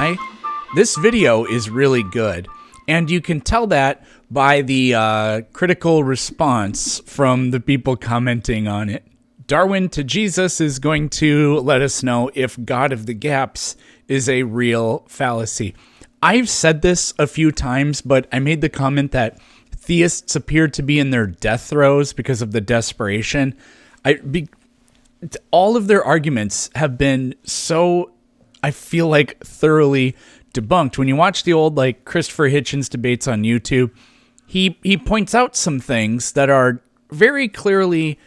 lie, this video is really good. And you can tell that by the critical response from the people commenting on it. Darwin to Jesus is going to let us know if God of the Gaps is a real fallacy. I've said this a few times, but I made the comment that theists appear to be in their death throes because of the desperation. All of their arguments have been so, I feel like, thoroughly debunked. When you watch the old Christopher Hitchens debates on YouTube, he points out some things that are very clearly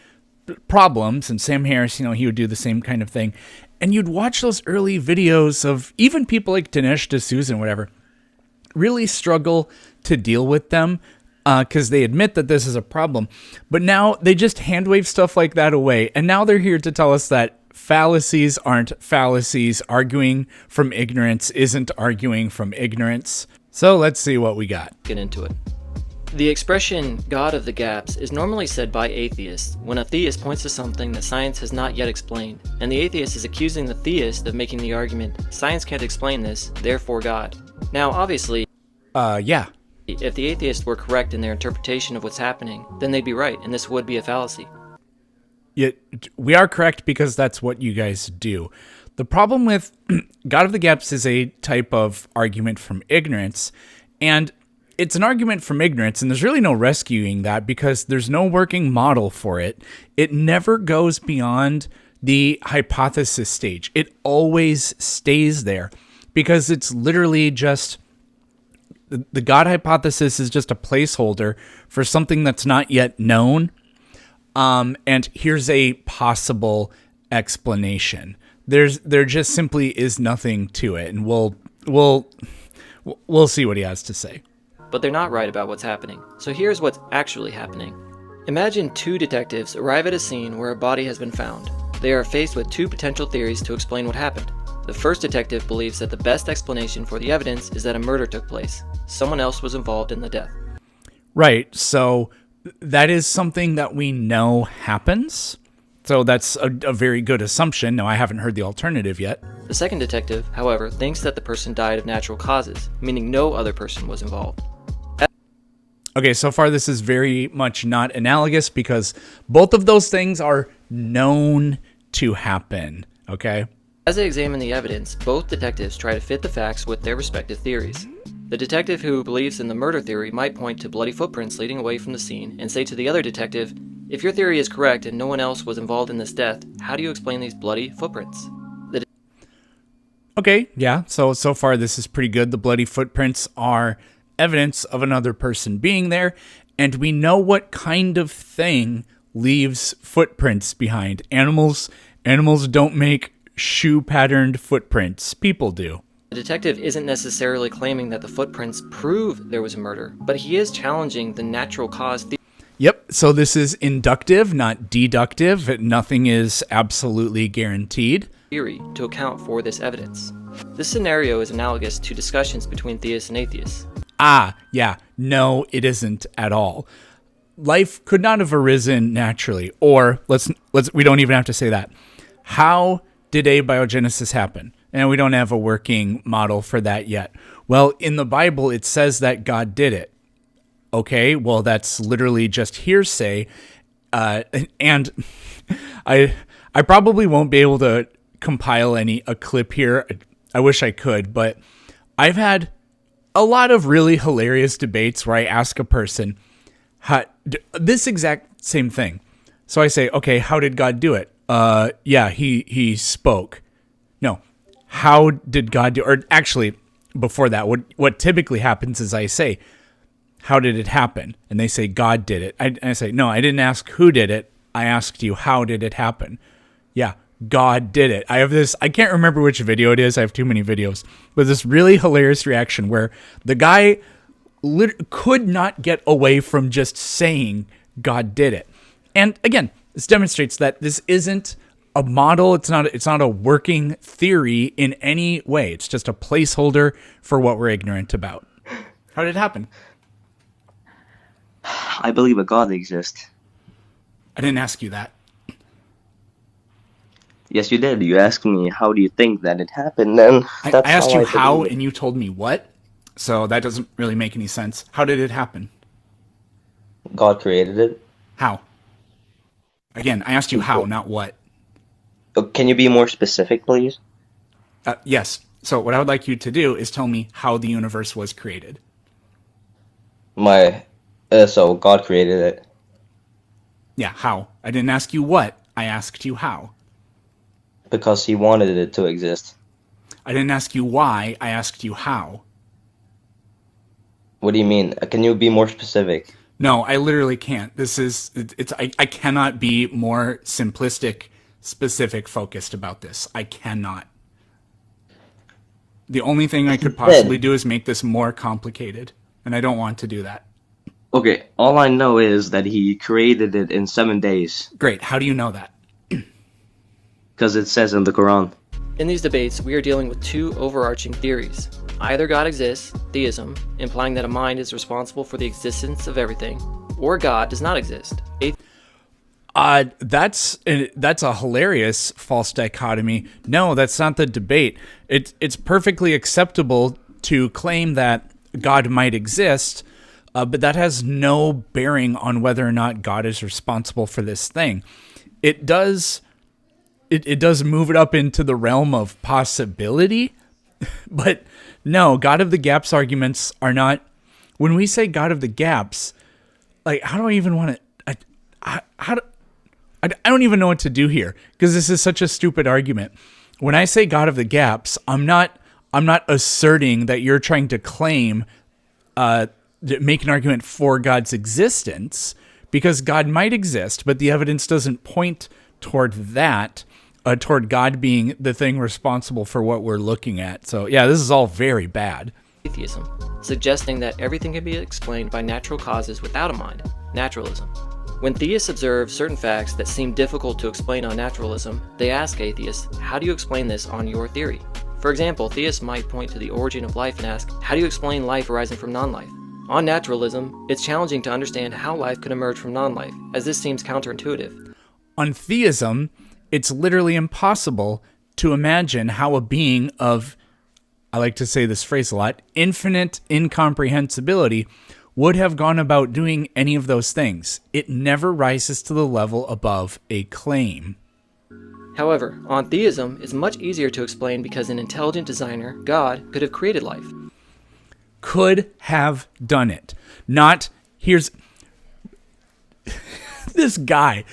problems, and Sam Harris, he would do the same kind of thing. And you'd watch those early videos of even people like Dinesh D'Souza and whatever really struggle to deal with them because they admit that this is a problem. But now they just handwave stuff like that away. And now they're here to tell us that fallacies aren't fallacies. Arguing from ignorance isn't arguing from ignorance. So let's see what we got. Get into it. The expression God of the Gaps is normally said by atheists when a theist points to something that science has not yet explained, and the atheist is accusing the theist of making the argument, science can't explain this, therefore God. Now, obviously, yeah. If the atheists were correct in their interpretation of what's happening, then they'd be right, and this would be a fallacy. Yeah, we are correct because that's what you guys do. The problem with God of the Gaps is a type of argument from ignorance, and it's an argument from ignorance, and there's really no rescuing that because there's no working model for it. It never goes beyond the hypothesis stage. It always stays there because it's literally just the God hypothesis is just a placeholder for something that's not yet known. And here's a possible explanation. There just simply is nothing to it, and we'll see what he has to say. But they're not right about what's happening. So here's what's actually happening. Imagine two detectives arrive at a scene where a body has been found. They are faced with two potential theories to explain what happened. The first detective believes that the best explanation for the evidence is that a murder took place. Someone else was involved in the death. Right, so that is something that we know happens. So that's a very good assumption. Now, I haven't heard the alternative yet. The second detective, however, thinks that the person died of natural causes, meaning no other person was involved. Okay, so far this is very much not analogous because both of those things are known to happen, okay? As they examine the evidence, both detectives try to fit the facts with their respective theories. The detective who believes in the murder theory might point to bloody footprints leading away from the scene and say to the other detective, if your theory is correct and no one else was involved in this death, how do you explain these bloody footprints? Okay, yeah, so far this is pretty good. The bloody footprints are evidence of another person being there, and we know what kind of thing leaves footprints behind. Animals don't make shoe-patterned footprints. People do. The detective isn't necessarily claiming that the footprints prove there was a murder, but he is challenging the natural cause theory. Yep, so this is inductive, not deductive. Nothing is absolutely guaranteed. Theory to account for this evidence. This scenario is analogous to discussions between theists and atheists. Yeah, no, it isn't at all. Life could not have arisen naturally, or we don't even have to say that. How did abiogenesis happen? And we don't have a working model for that yet. Well, in the Bible, it says that God did it. Okay, well, that's literally just hearsay. And I probably won't be able to compile a clip here. I wish I could, but I've had a lot of really hilarious debates where I ask a person this exact same thing. So I say, okay, how did God do it? Yeah, he spoke. No, how did God do? Or actually, before that, what typically happens is I say, how did it happen? And they say, God did it. I say, no, I didn't ask who did it. I asked you, how did it happen? Yeah, God did it. I have this, I can't remember which video it is. I have too many videos. But this really hilarious reaction where the guy could not get away from just saying God did it. And again, this demonstrates that this isn't a model. It's not a working theory in any way. It's just a placeholder for what we're ignorant about. How did it happen? I believe a God exists. I didn't ask you that. Yes, you did. You asked me, how do you think that it happened? And I that's asked how you I how, believe it. and you told me what. So that doesn't really make any sense. How did it happen? God created it. How? Again, I asked you how, not what. Can you be more specific, please? Yes. So what I would like you to do is tell me how the universe was created. So God created it Yeah, how? I didn't ask you what. I asked you how. because He wanted it to exist. I didn't ask you why. I asked you how. What do you mean? Can you be more specific? No, I literally can't. I cannot be more simplistic, specific, focused about this. I cannot. The only thing I could possibly Then, do is make this more complicated, and I don't want to do that. okay, all I know is that He created it in 7 days Great. How do you know that? because it says in the Quran. In these debates, we are dealing with two overarching theories. Either God exists, theism, implying that a mind is responsible for the existence of everything, or God does not exist. That's a hilarious false dichotomy. No, that's not the debate. It's perfectly acceptable to claim that God might exist, but that has no bearing on whether or not God is responsible for this thing. It does move it up into the realm of possibility, but no, God of the gaps arguments are not. When we say God of the gaps, like, how do I even want to? I don't even know what to do here because this is such a stupid argument. When I say God of the gaps, I'm not asserting that you're trying to claim, make an argument for God's existence, because God might exist, but the evidence doesn't point toward that, toward God being the thing responsible for what we're looking at. So yeah, this is all very bad. Atheism, suggesting that everything can be explained by natural causes without a mind. Naturalism. When theists observe certain facts that seem difficult to explain on naturalism, they ask atheists, how do you explain this on your theory? For example, theists might point to the origin of life and ask, how do you explain life arising from non-life? On naturalism, it's challenging to understand how life could emerge from non-life, as this seems counterintuitive. On theism, it's literally impossible to imagine how a being of, I like to say this phrase a lot, infinite incomprehensibility would have gone about doing any of those things. It never rises to the level above a claim. However, on theism, it's much easier to explain because an intelligent designer, God, could have created life. Could have done it. Not, here's this guy.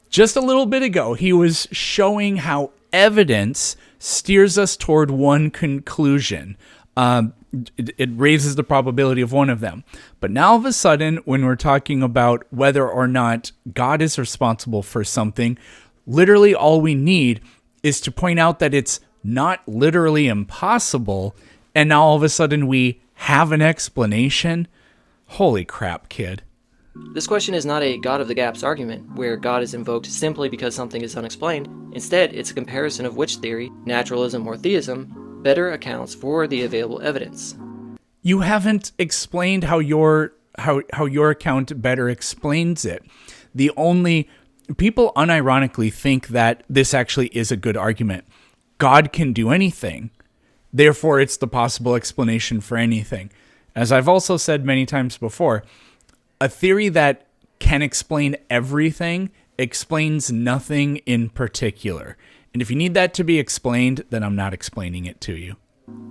Just a little bit ago, he was showing how evidence steers us toward one conclusion. It raises the probability of one of them. But now all of a sudden, when we're talking about whether or not God is responsible for something, literally all we need is to point out that it's not literally impossible, and now all of a sudden we have an explanation. Holy crap, kid. This question is not a God of the gaps argument, where God is invoked simply because something is unexplained. Instead, it's a comparison of which theory, naturalism or theism, better accounts for the available evidence. You haven't explained how your account better explains it. The only people unironically think that this actually is a good argument. God can do anything. Therefore, it's the possible explanation for anything. As I've also said many times before, a theory that can explain everything explains nothing in particular. And if you need that to be explained, then I'm not explaining it to you.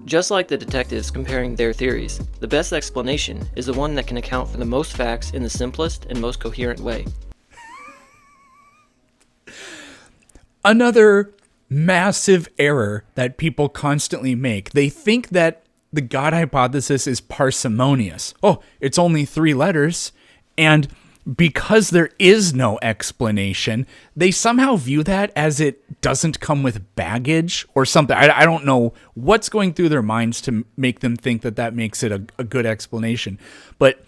Just like the detectives comparing their theories, the best explanation is the one that can account for the most facts in the simplest and most coherent way. Another massive error that people constantly make. They think that the God hypothesis is parsimonious. Oh, it's only 3 letters. And because there is no explanation, they somehow view that as it doesn't come with baggage or something. I don't know what's going through their minds to make them think that that makes it a good explanation. But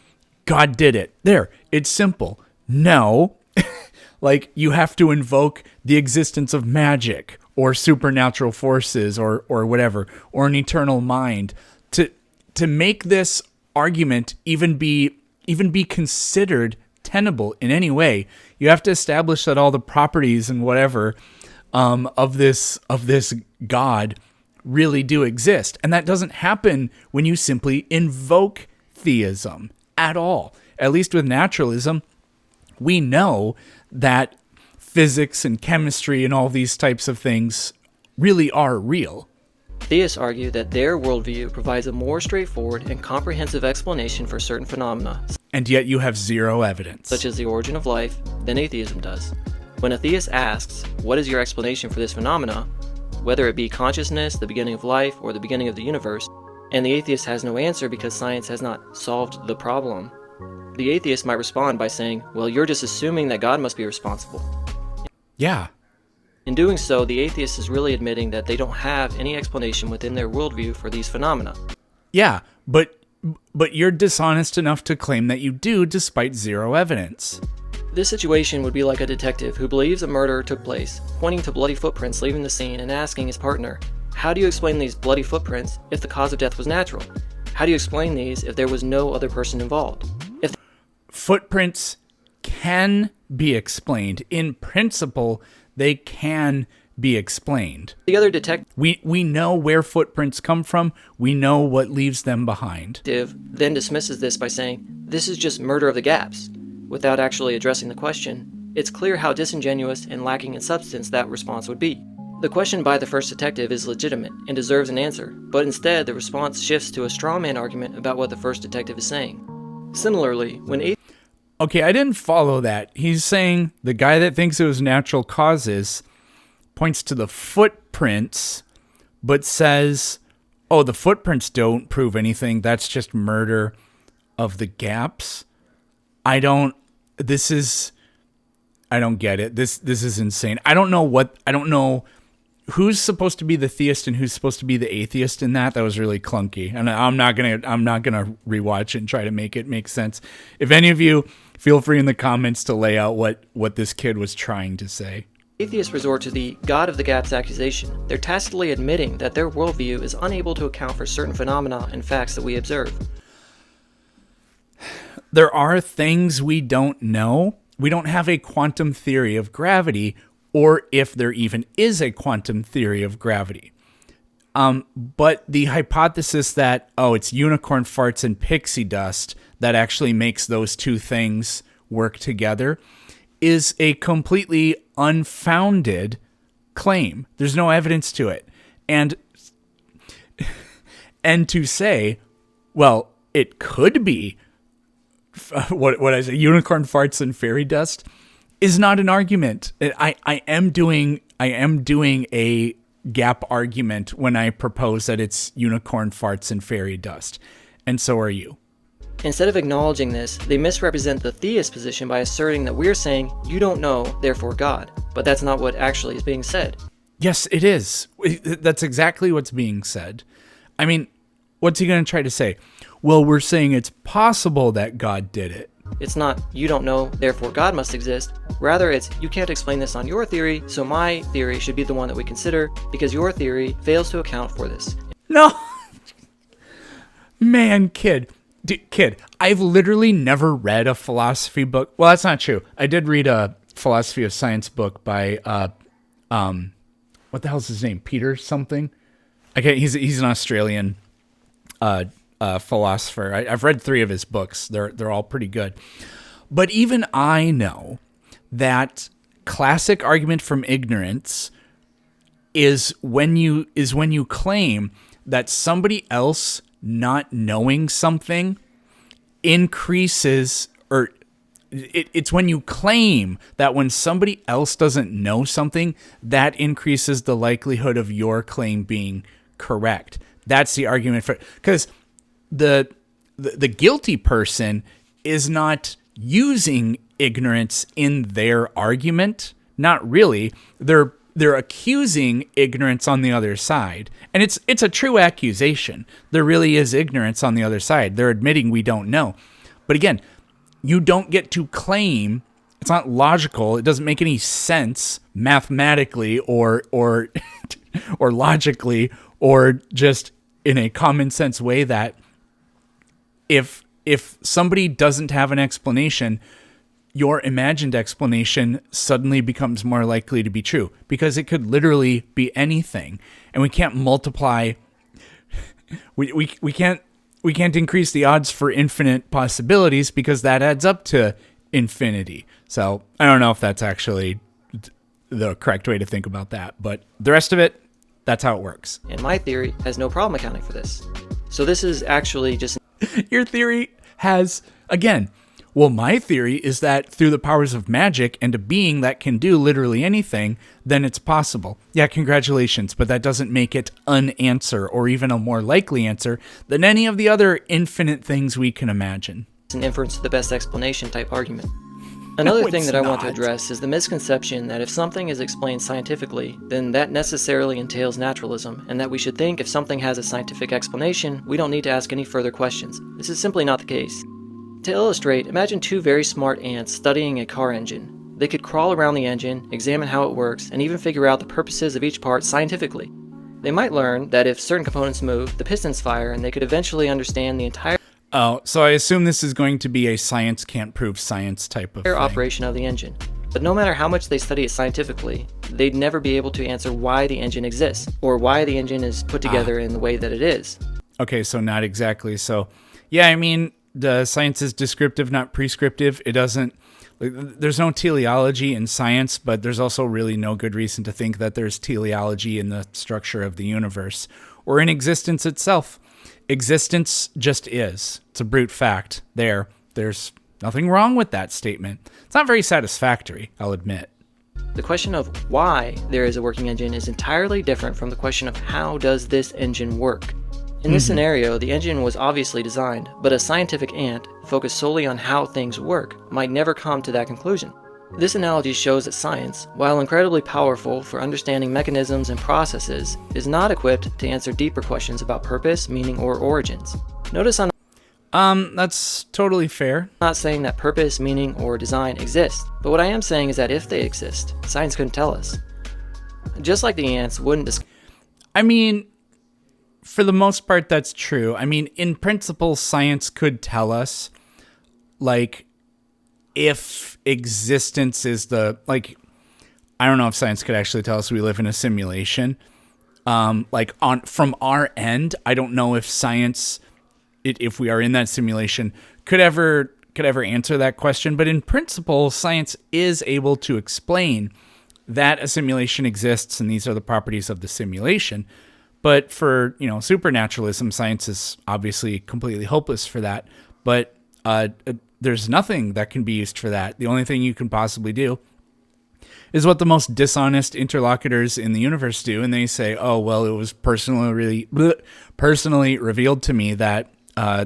God did it. There, it's simple. No, like you have to invoke the existence of magic or supernatural forces or whatever, or an eternal mind to make this argument even be considered tenable in any way. You have to establish that all the properties and whatever of this God really do exist. And that doesn't happen when you simply invoke theism at all. At least with naturalism, we know that physics and chemistry and all these types of things really are real. Theists argue that their worldview provides a more straightforward and comprehensive explanation for certain phenomena, And yet you have zero evidence. such as the origin of life, than atheism does. When a theist asks, "What is your explanation for this phenomena?" whether it be consciousness, the beginning of life, or the beginning of the universe, and the atheist has no answer because science has not solved the problem, the atheist might respond by saying, "Well, you're just assuming that God must be responsible." Yeah. In doing so, the atheist is really admitting that they don't have any explanation within their worldview for these phenomena. Yeah, but you're dishonest enough to claim that you do despite zero evidence. This situation would be like a detective who believes a murder took place, pointing to bloody footprints leaving the scene and asking his partner, "How do you explain these bloody footprints if the cause of death was natural? How do you explain these if there was no other person involved?" Footprints can be explained. In principle, they can be explained. The other detective We know where footprints come from. We know what leaves them behind. then dismisses this by saying, "This is just murder of the gaps," without actually addressing the question. It's clear how disingenuous and lacking in substance that response would be. The question by the first detective is legitimate and deserves an answer, but instead the response shifts to a straw man argument about what the first detective is saying. Similarly, when Okay, I didn't follow that. He's saying the guy that thinks it was natural causes points to the footprints, but says, oh, the footprints don't prove anything. That's just murder of the gaps. I don't get it. This is insane. I don't know who's supposed to be the theist and who's supposed to be the atheist in that. That was really clunky. And I'm not gonna rewatch it and try to make it make sense. If any of you, feel free in the comments to lay out what this kid was trying to say. atheists resort to the God of the gaps accusation, they're tacitly admitting that their worldview is unable to account for certain phenomena and facts that we observe. There are things we don't know. We don't have a quantum theory of gravity, or if there even is a quantum theory of gravity. But the hypothesis that, it's unicorn farts and pixie dust that actually makes those two things work together is a completely unfounded claim. There's no evidence to it. And to say, well, it could be what I say, unicorn farts and fairy dust, is not an argument. I am doing a gap argument when I propose that it's unicorn farts and fairy dust, and so are you. Instead of acknowledging this, they misrepresent the theist position by asserting that we're saying, "You don't know, therefore God." But that's not what actually is being said. Yes, it is. That's exactly what's being said. I mean, what's he going to try to say? Well, we're saying it's possible that God did it. It's not, "You don't know, therefore God must exist." Rather, it's, "You can't explain this on your theory, so my theory should be the one that we consider, because your theory fails to account for this." No. Man, kid, I've literally never read a philosophy book. Well, that's not true. I did read a philosophy of science book by, what the hell's his name? Peter something? Okay, he's an Australian philosopher. I've read 3 of his books. They're all pretty good. But even I know that classic argument from ignorance is when you claim that somebody else not knowing something increases, or it's when you claim that when somebody else doesn't know something, that increases the likelihood of your claim being correct. That's the argument for, because the guilty person is not using ignorance in their argument. Not really. They're accusing ignorance on the other side. And it's a true accusation. There really is ignorance on the other side. They're admitting we don't know. But again, you don't get to claim, it's not logical, it doesn't make any sense mathematically or or logically or just in a common sense way that if somebody doesn't have an explanation, your imagined explanation suddenly becomes more likely to be true, because it could literally be anything, and we can't multiply. We can't increase the odds for infinite possibilities, because that adds up to infinity. So I don't know if that's actually the correct way to think about that, but the rest of it, that's how it works. And my theory has no problem accounting for this. So this is actually just... Your theory has, again, well, my theory is that through the powers of magic and a being that can do literally anything, then it's possible. Yeah, congratulations, but that doesn't make it an answer, or even a more likely answer than any of the other infinite things we can imagine. an inference to the best explanation type argument. Another thing that I want to address is the misconception that if something is explained scientifically, then that necessarily entails naturalism, and that we should think if something has a scientific explanation, we don't need to ask any further questions. This is simply not the case. To illustrate, imagine two very smart ants studying a car engine. They could crawl around the engine, examine how it works, and even figure out the purposes of each part scientifically. They might learn that if certain components move, the pistons fire, and they could eventually understand the entire Oh, so I assume this is going to be a science can't prove science type of thing. operation of the engine. But no matter how much they study it scientifically, they'd never be able to answer why the engine exists, or why the engine is put together in the way that it is. Okay, so not exactly. So, yeah, I mean, the science is descriptive, not prescriptive. It doesn't, there's no teleology in science, but there's also really no good reason to think that there's teleology in the structure of the universe or in existence itself. Existence just is. It's a brute fact. There's nothing wrong with that statement. It's not very satisfactory, I'll admit. The question of why there is a working engine is entirely different from the question of how does this engine work. In this scenario, the engine was obviously designed, but a scientific ant, focused solely on how things work, might never come to that conclusion. This analogy shows that science, while incredibly powerful for understanding mechanisms and processes, is not equipped to answer deeper questions about purpose, meaning, or origins. Notice That's totally fair. I'm not saying that purpose, meaning, or design exist, but what I am saying is that if they exist, science couldn't tell us. Just like the ants wouldn't I mean, for the most part, that's true. I mean, in principle, science could tell us, like, if existence is the, like, I don't know if science could actually tell us we live in a simulation. From our end, I don't know if science, if we are in that simulation, could ever answer that question. But in principle, science is able to explain that a simulation exists and these are the properties of the simulation. But for, supernaturalism, science is obviously completely hopeless for that. But there's nothing that can be used for that. The only thing you can possibly do is what the most dishonest interlocutors in the universe do, and they say, "Oh, well, it was personally revealed to me that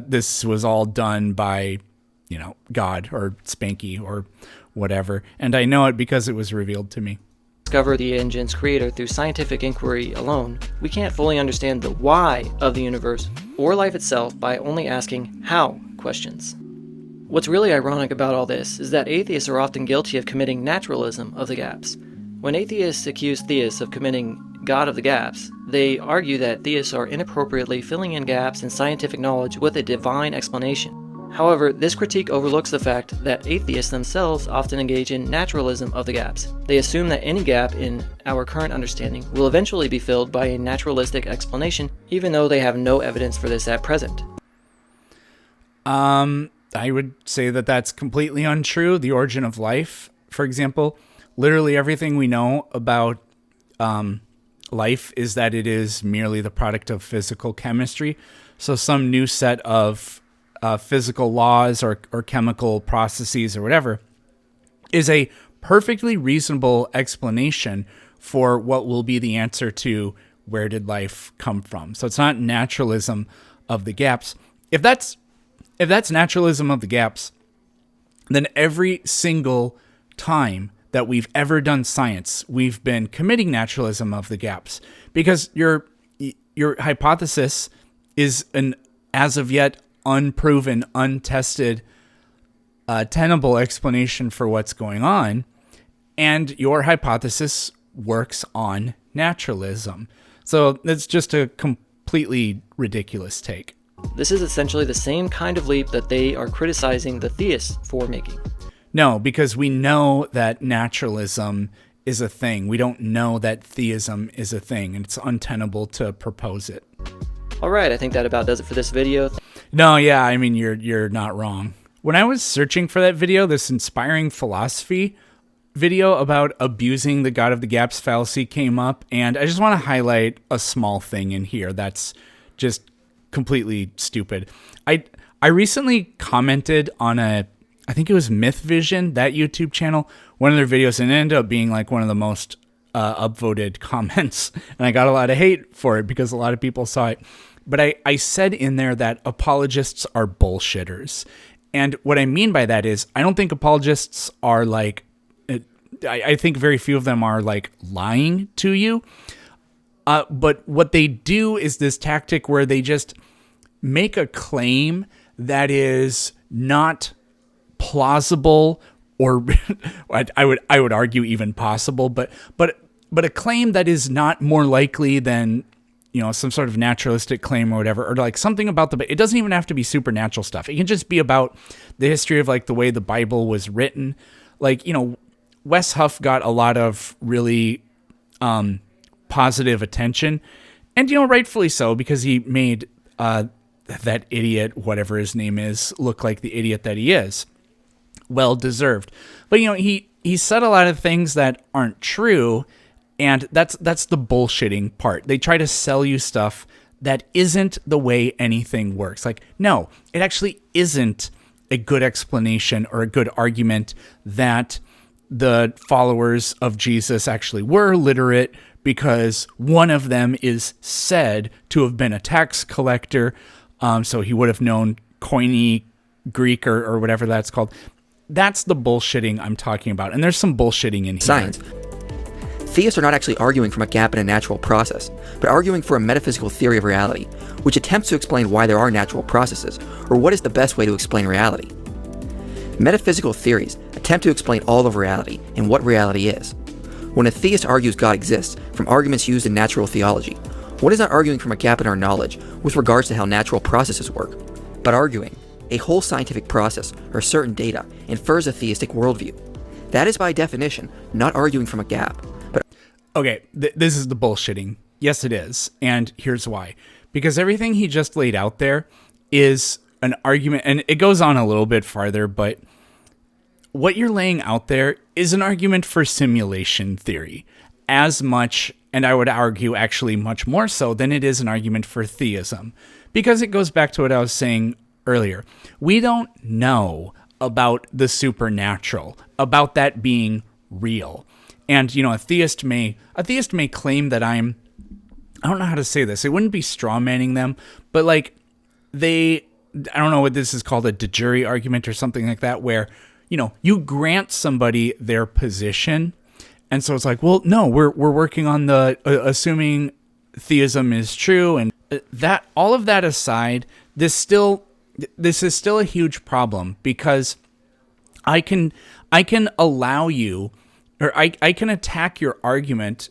this was all done by, God or Spanky or whatever, and I know it because it was revealed to me." Discover the engine's creator through scientific inquiry alone, we can't fully understand the why of the universe or life itself by only asking how questions. What's really ironic about all this is that atheists are often guilty of committing naturalism of the gaps. When atheists accuse theists of committing God of the gaps, they argue that theists are inappropriately filling in gaps in scientific knowledge with a divine explanation. However, this critique overlooks the fact that atheists themselves often engage in naturalism of the gaps. They assume that any gap in our current understanding will eventually be filled by a naturalistic explanation, even though they have no evidence for this at present. I would say that that's completely untrue. The origin of life, for example, literally everything we know about life is that it is merely the product of physical chemistry. So some new set of physical laws or chemical processes or whatever is a perfectly reasonable explanation for what will be the answer to where did life come from. So it's not naturalism of the gaps. If that's naturalism of the gaps, then every single time that we've ever done science, we've been committing naturalism of the gaps, because your hypothesis is an as of yet unproven, untested, tenable explanation for what's going on, and your hypothesis works on naturalism. So it's just a completely ridiculous take. This is essentially the same kind of leap that they are criticizing the theists for making. No, because we know that naturalism is a thing. We don't know that theism is a thing, and it's untenable to propose it. All right, I think that about does it for this video. No, yeah, I mean, you're not wrong. When I was searching for that video, this inspiring philosophy video about abusing the God of the Gaps fallacy came up, and I just want to highlight a small thing in here that's just completely stupid. I recently commented on I think it was Myth Vision, that YouTube channel, one of their videos, and it ended up being like one of the most upvoted comments, and I got a lot of hate for it because a lot of people saw it. But I said in there that apologists are bullshitters. And what I mean by that is I don't think apologists are like, I think very few of them are like lying to you. But what they do is this tactic where they just make a claim that is not plausible, or I would argue even possible, but a claim that is not more likely than, you know, some sort of naturalistic claim or whatever, or like something about it doesn't even have to be supernatural stuff. It can just be about the history of like the way the Bible was written. Like, you know, Wes Huff got a lot of really positive attention, and, you know, rightfully so, because he made that idiot, whatever his name is, look like the idiot that he is. Well deserved. But, you know, he said a lot of things that aren't true, and that's the bullshitting part. They try to sell you stuff that isn't the way anything works. Like, no, it actually isn't a good explanation or a good argument that the followers of Jesus actually were literate, because one of them is said to have been a tax collector, so he would have known Koine Greek or whatever that's called. That's the bullshitting I'm talking about, and there's some bullshitting in here. Science. Theists are not actually arguing from a gap in a natural process, but arguing for a metaphysical theory of reality, which attempts to explain why there are natural processes, or what is the best way to explain reality. Metaphysical theories attempt to explain all of reality and what reality is. When a theist argues God exists from arguments used in natural theology, one is not arguing from a gap in our knowledge with regards to how natural processes work, but arguing a whole scientific process or certain data infers a theistic worldview. That is by definition not arguing from a gap, but... Okay, this is the bullshitting. Yes, it is, and here's why. Because everything he just laid out there is an argument, and it goes on a little bit farther, but what you're laying out there is an argument for simulation theory as much, and I would argue actually much more so, than it is an argument for theism. Because it goes back to what I was saying earlier. We don't know about the supernatural, about that being real. And, you know, a theist may claim that I don't know how to say this. It wouldn't be straw manning them, but like I don't know what this is called, a de jure argument or something like that, where, you know, you grant somebody their position, and so it's like, well, no, we're working on the assuming theism is true, and that, all of that aside, this is still a huge problem, because I can allow you, or I can attack your argument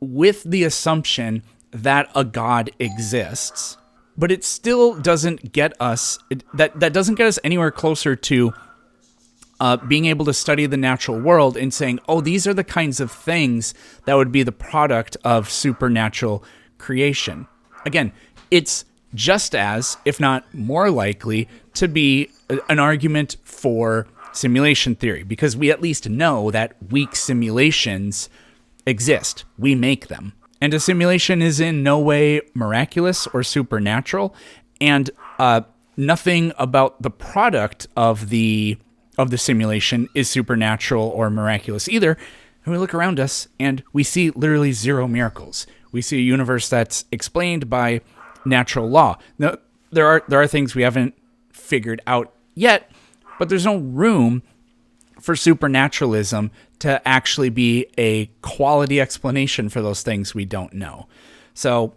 with the assumption that a God exists, but it still doesn't get us, that doesn't get us anywhere closer to being able to study the natural world and saying, oh, these are the kinds of things that would be the product of supernatural creation. Again, it's just as, if not more likely, to be an argument for simulation theory, because we at least know that weak simulations exist. We make them. And a simulation is in no way miraculous or supernatural, and nothing about the product of the simulation is supernatural or miraculous either. And we look around us and we see literally zero miracles. We see a universe that's explained by natural law. Now, there are things we haven't figured out yet, but there's no room for supernaturalism to actually be a quality explanation for those things we don't know. So,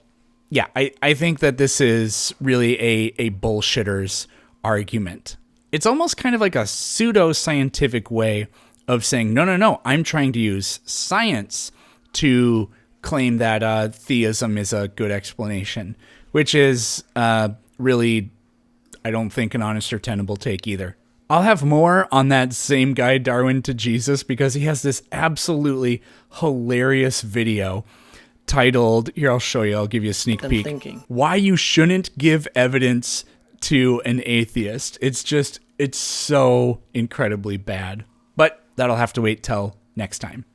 yeah, I think that this is really a bullshitter's argument. It's almost kind of like a pseudo-scientific way of saying, no, I'm trying to use science to claim that theism is a good explanation, which is really, I don't think, an honest or tenable take either. I'll have more on that same guy, Darwin to Jesus, because he has this absolutely hilarious video titled, here, I'll show you, I'll give you a sneak I'm peek, thinking. Why You Shouldn't Give Evidence to an Atheist. It's so incredibly bad. But that'll have to wait till next time.